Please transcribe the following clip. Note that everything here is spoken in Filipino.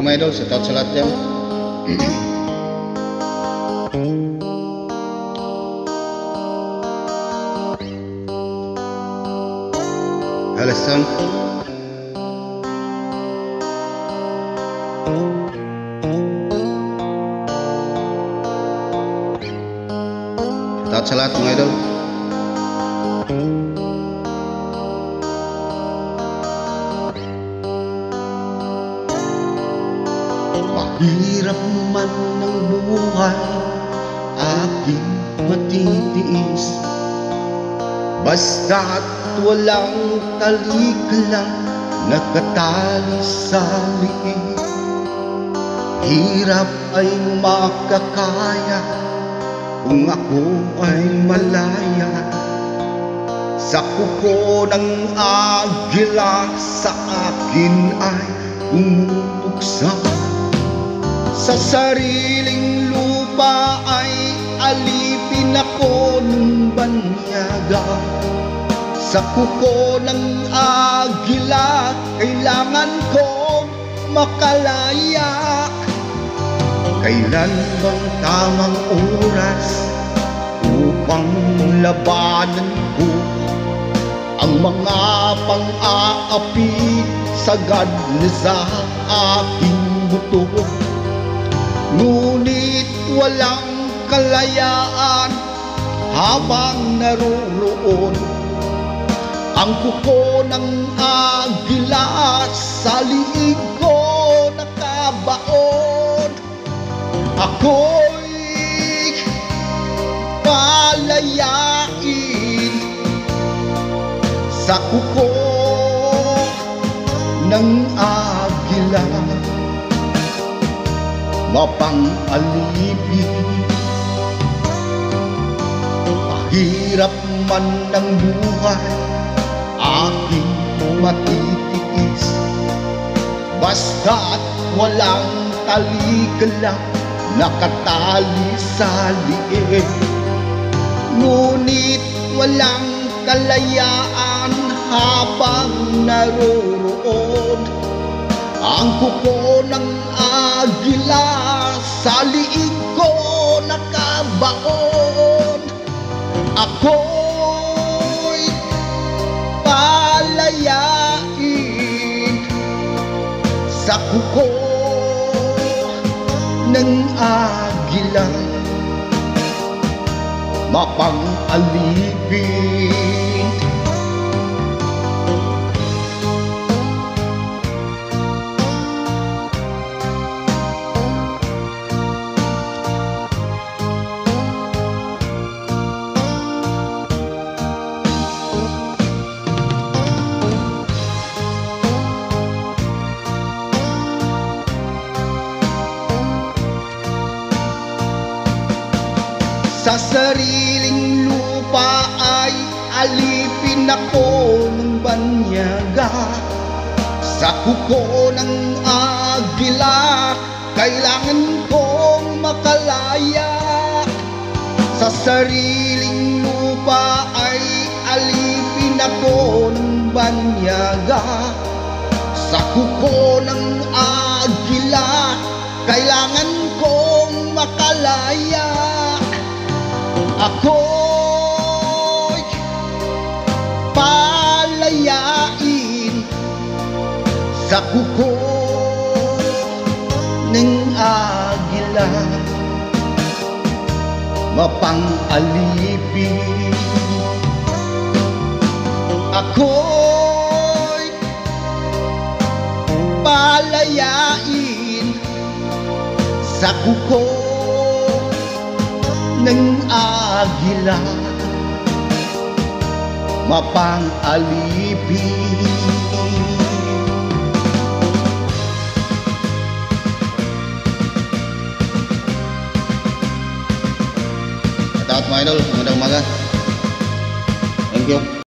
mga idol, shout out sa lahat dyan. Alison. Shout out sa lahat mga idol. Mahirap man ang buhay, aking matitiis, basta't walang talikala nakatali sa liig. Hirap ay makakaya kung ako ay malaya sa kuko ng agila, sa akin ay umubuksa. Sa sariling lupa ay alipin ako ng banyaga. Sa kuko ng agila, kailangan kong makalaya. Kailan bang tamang oras upang labanan ko ang mga pang-aapi sagad na sa aking buto? Ngunit walang kalayaan habang naroroon ang kuko ng agila, sa liig ko nakabaon. Ako'y palayain sa kuko ng agila, mapang-alipin. Mahirap man ang buhay, aking matitiis, basta't walang talikala nakatali sa liig. Ngunit walang kalayaan habang naroroon ang kuko ng agila, sa liig ko nakabaon. Ako'y palayain sa kuko ng agila, mapang-alipin. Sa sariling lupa ay alipin ako ng banyaga. Sa kuko ng agila, kailangan kong makalaya. Sa sariling lupa ay alipin ako ng banyaga. Sa kuko ng agila, kailangan kong makalaya. Ako'y palayain sa kuko ng agila, mapang-alipin. Ako'y palayain sa kuko ng agila, mapang-alipin. Shout out mga idol, magandang umaga. Thank you.